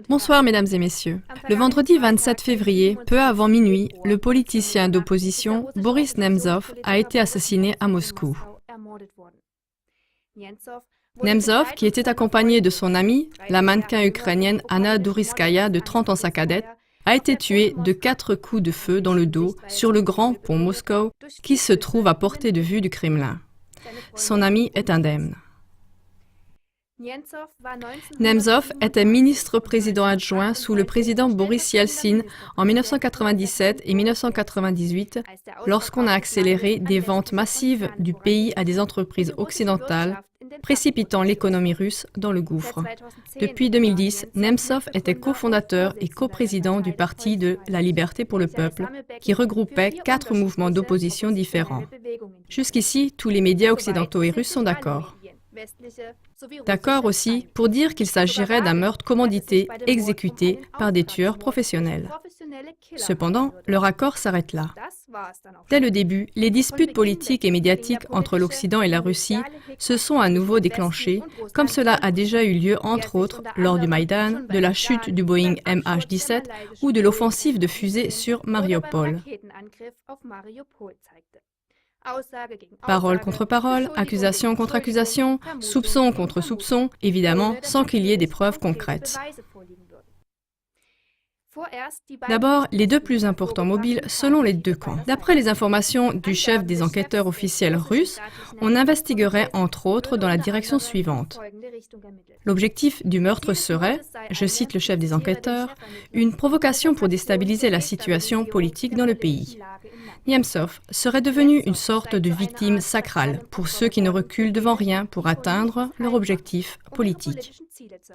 Bonsoir mesdames et messieurs. Le vendredi 27 février, peu avant minuit, le politicien d'opposition Boris Nemtsov a été assassiné à Moscou. Nemtsov, qui était accompagné de son amie, la mannequin ukrainienne Anna Douriskaya de 30 ans sa cadette, a été tué de 4 coups de feu dans le dos sur le grand pont Moscou qui se trouve à portée de vue du Kremlin. Son ami est indemne. Nemtsov était ministre-président adjoint sous le président Boris Yeltsin en 1997 et 1998 lorsqu'on a accéléré des ventes massives du pays à des entreprises occidentales, précipitant l'économie russe dans le gouffre. Depuis 2010, Nemtsov était cofondateur et coprésident du Parti de la Liberté pour le Peuple, qui regroupait 4 mouvements d'opposition différents. Jusqu'ici, tous les médias occidentaux et russes sont d'accord. D'accord aussi pour dire qu'il s'agirait d'un meurtre commandité exécuté par des tueurs professionnels. Cependant, leur accord s'arrête là. Dès le début, les disputes politiques et médiatiques entre l'Occident et la Russie se sont à nouveau déclenchées, comme cela a déjà eu lieu entre autres lors du Maïdan, de la chute du Boeing MH17 ou de l'offensive de fusées sur Mariupol. Parole contre parole, accusation contre accusation, soupçon contre soupçon, évidemment sans qu'il y ait des preuves concrètes. D'abord, les 2 plus importants mobiles selon les 2 camps. D'après les informations du chef des enquêteurs officiels russes, on investiguerait entre autres dans la direction suivante. L'objectif du meurtre serait, je cite le chef des enquêteurs, une provocation pour déstabiliser la situation politique dans le pays. Nemtsov serait devenu une sorte de victime sacrale pour ceux qui ne reculent devant rien pour atteindre leur objectif politique.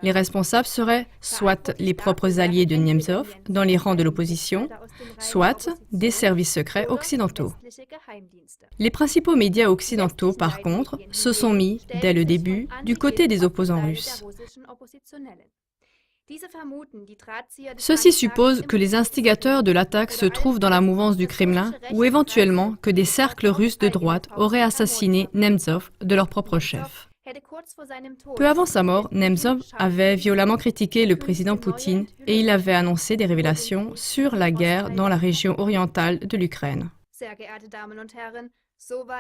Les responsables seraient soit les propres alliés de Nemtsov dans les rangs de l'opposition, soit des services secrets occidentaux. Les principaux médias occidentaux, par contre, se sont mis, dès le début, du côté des opposants russes. Ceci suppose que les instigateurs de l'attaque se trouvent dans la mouvance du Kremlin ou éventuellement que des cercles russes de droite auraient assassiné Nemtsov de leur propre chef. Peu avant sa mort, Nemtsov avait violemment critiqué le président Poutine et il avait annoncé des révélations sur la guerre dans la région orientale de l'Ukraine.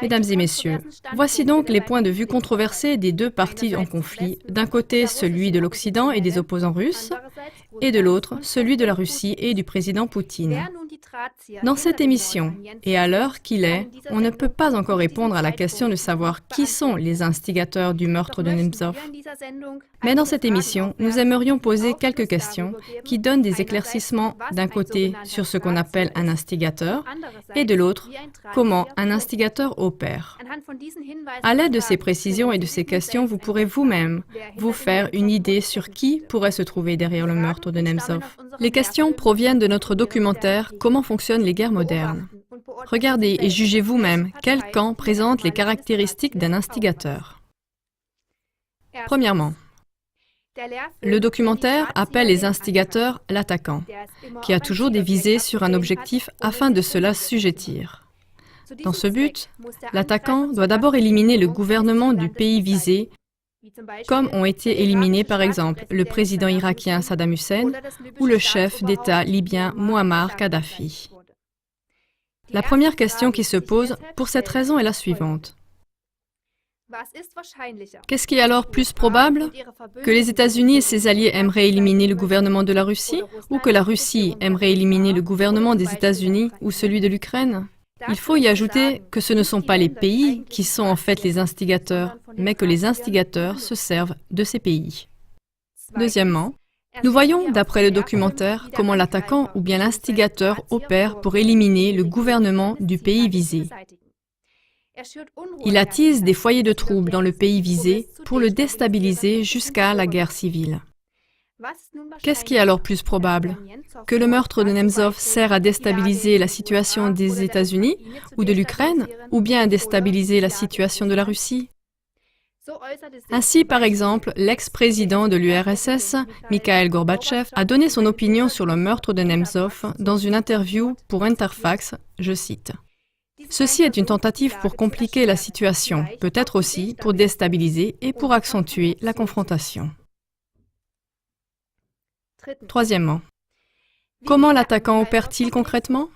Mesdames et messieurs, voici donc les points de vue controversés des 2 parties en conflit, d'un côté celui de l'Occident et des opposants russes, et de l'autre celui de la Russie et du président Poutine. Dans cette émission, et à l'heure qu'il est, on ne peut pas encore répondre à la question de savoir qui sont les instigateurs du meurtre de Nemtsov. Mais dans cette émission, nous aimerions poser quelques questions qui donnent des éclaircissements d'un côté sur ce qu'on appelle un instigateur et de l'autre, comment un instigateur opère. À l'aide de ces précisions et de ces questions, vous pourrez vous-même vous faire une idée sur qui pourrait se trouver derrière le meurtre de Nemtsov. Les questions proviennent de notre documentaire « Comment fonctionnent les guerres modernes ». Regardez et jugez vous-même quel camp présente les caractéristiques d'un instigateur. Premièrement, le documentaire appelle les instigateurs l'attaquant, qui a toujours des visées sur un objectif afin de se l'assujettir. Dans ce but, l'attaquant doit d'abord éliminer le gouvernement du pays visé, comme ont été éliminés par exemple le président irakien Saddam Hussein ou le chef d'État libyen Mouammar Kadhafi. La première question qui se pose pour cette raison est la suivante. Qu'est-ce qui est alors plus probable? Que les États-Unis et ses alliés aimeraient éliminer le gouvernement de la Russie ou que la Russie aimerait éliminer le gouvernement des États-Unis ou celui de l'Ukraine? Il faut y ajouter que ce ne sont pas les pays qui sont en fait les instigateurs, mais que les instigateurs se servent de ces pays. Deuxièmement, nous voyons, d'après le documentaire, comment l'attaquant ou bien l'instigateur opère pour éliminer le gouvernement du pays visé. Il attise des foyers de troubles dans le pays visé pour le déstabiliser jusqu'à la guerre civile. Qu'est-ce qui est alors plus probable? Que le meurtre de Nemtsov sert à déstabiliser la situation des États-Unis ou de l'Ukraine, ou bien à déstabiliser la situation de la Russie? Ainsi, par exemple, l'ex-président de l'URSS, Mikhail Gorbatchev, a donné son opinion sur le meurtre de Nemtsov dans une interview pour Interfax, je cite. Ceci est une tentative pour compliquer la situation, peut-être aussi pour déstabiliser et pour accentuer la confrontation. Troisièmement, comment l'attaquant opère-t-il concrètement?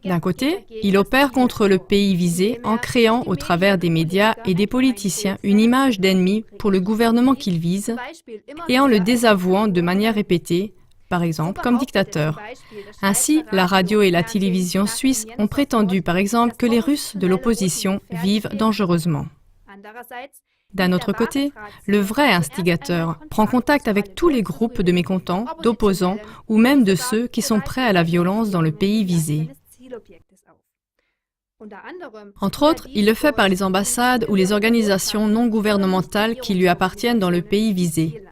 D'un côté, il opère contre le pays visé en créant, au travers des médias et des politiciens, une image d'ennemi pour le gouvernement qu'il vise et en le désavouant de manière répétée, par exemple comme dictateur. Ainsi, la radio et la télévision suisses ont prétendu, par exemple, que les Russes de l'opposition vivent dangereusement. D'un autre côté, le vrai instigateur prend contact avec tous les groupes de mécontents, d'opposants ou même de ceux qui sont prêts à la violence dans le pays visé. Entre autres, il le fait par les ambassades ou les organisations non gouvernementales qui lui appartiennent dans le pays visé.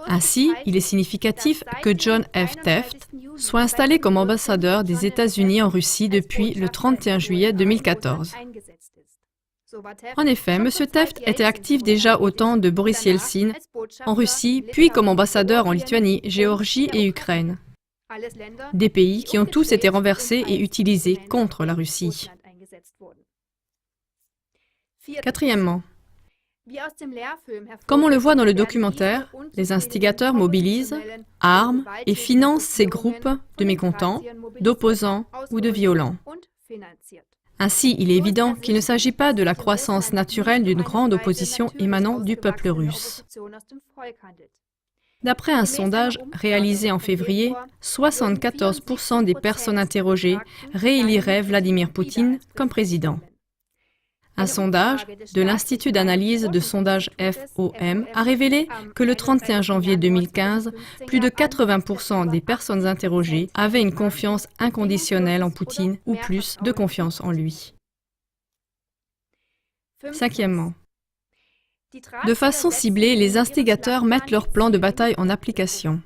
Ainsi, il est significatif que John F. Tefft soit installé comme ambassadeur des États-Unis en Russie depuis le 31 juillet 2014. En effet, M. Tefft était actif déjà au temps de Boris Yeltsin en Russie, puis comme ambassadeur en Lituanie, Géorgie et Ukraine. Des pays qui ont tous été renversés et utilisés contre la Russie. Quatrièmement, comme on le voit dans le documentaire, les instigateurs mobilisent, arment et financent ces groupes de mécontents, d'opposants ou de violents. Ainsi, il est évident qu'il ne s'agit pas de la croissance naturelle d'une grande opposition émanant du peuple russe. D'après un sondage réalisé en février, 74% des personnes interrogées rééliraient Vladimir Poutine comme président. Un sondage de l'Institut d'analyse de sondage FOM a révélé que le 31 janvier 2015, plus de 80% des personnes interrogées avaient une confiance inconditionnelle en Poutine ou plus de confiance en lui. Cinquièmement, de façon ciblée, les instigateurs mettent leur plan de bataille en application.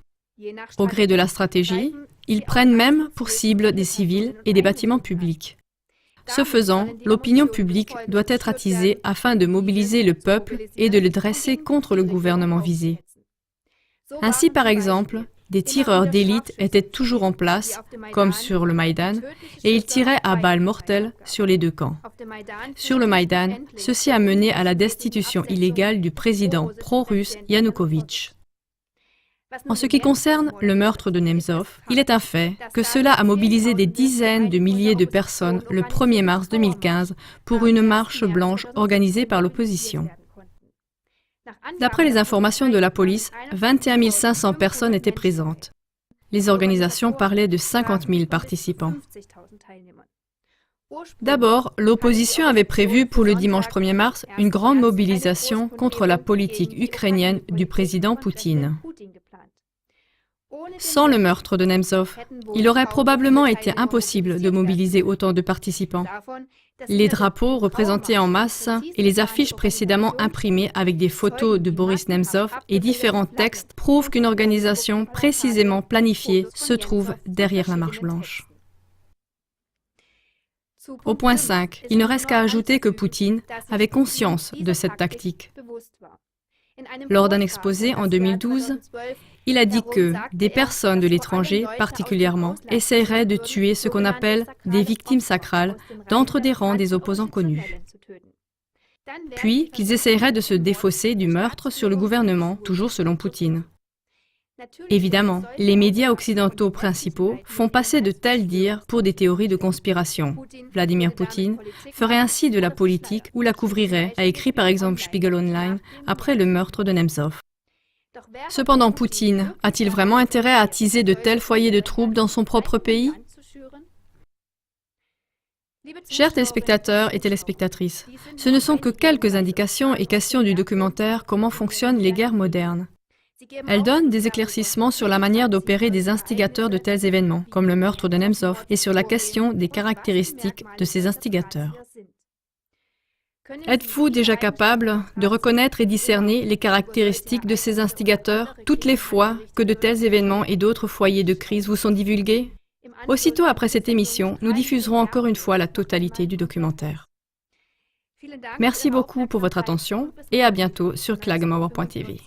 Au gré de la stratégie, ils prennent même pour cible des civils et des bâtiments publics. Ce faisant, l'opinion publique doit être attisée afin de mobiliser le peuple et de le dresser contre le gouvernement visé. Ainsi, par exemple, des tireurs d'élite étaient toujours en place, comme sur le Maïdan, et ils tiraient à balles mortelles sur les deux camps. Sur le Maïdan, ceci a mené à la destitution illégale du président pro-russe Yanukovych. En ce qui concerne le meurtre de Nemtsov, il est un fait que cela a mobilisé des dizaines de milliers de personnes le 1er mars 2015 pour une marche blanche organisée par l'opposition. D'après les informations de la police, 21 500 personnes étaient présentes. Les organisations parlaient de 50 000 participants. D'abord, l'opposition avait prévu pour le dimanche 1er mars une grande mobilisation contre la politique ukrainienne du président Poutine. Sans le meurtre de Nemtsov, il aurait probablement été impossible de mobiliser autant de participants. Les drapeaux représentés en masse et les affiches précédemment imprimées avec des photos de Boris Nemtsov et différents textes prouvent qu'une organisation précisément planifiée se trouve derrière la Marche blanche. Au point 5, il ne reste qu'à ajouter que Poutine avait conscience de cette tactique. Lors d'un exposé en 2012, il a dit que des personnes de l'étranger, particulièrement, essaieraient de tuer ce qu'on appelle des victimes sacrales d'entre des rangs des opposants connus. Puis qu'ils essaieraient de se défausser du meurtre sur le gouvernement, toujours selon Poutine. Évidemment, les médias occidentaux principaux font passer de tels dires pour des théories de conspiration. Vladimir Poutine ferait ainsi de la politique ou la couvrirait, a écrit par exemple Spiegel Online après le meurtre de Nemtsov. Cependant, Poutine a-t-il vraiment intérêt à attiser de tels foyers de troubles dans son propre pays? Chers téléspectateurs et téléspectatrices, ce ne sont que quelques indications et questions du documentaire « Comment fonctionnent les guerres modernes ». Elles donnent des éclaircissements sur la manière d'opérer des instigateurs de tels événements, comme le meurtre de Nemtsov, et sur la question des caractéristiques de ces instigateurs. Êtes-vous déjà capable de reconnaître et discerner les caractéristiques de ces instigateurs toutes les fois que de tels événements et d'autres foyers de crise vous sont divulgués? Aussitôt après cette émission, nous diffuserons encore une fois la totalité du documentaire. Merci beaucoup pour votre attention et à bientôt sur klagemauer.tv.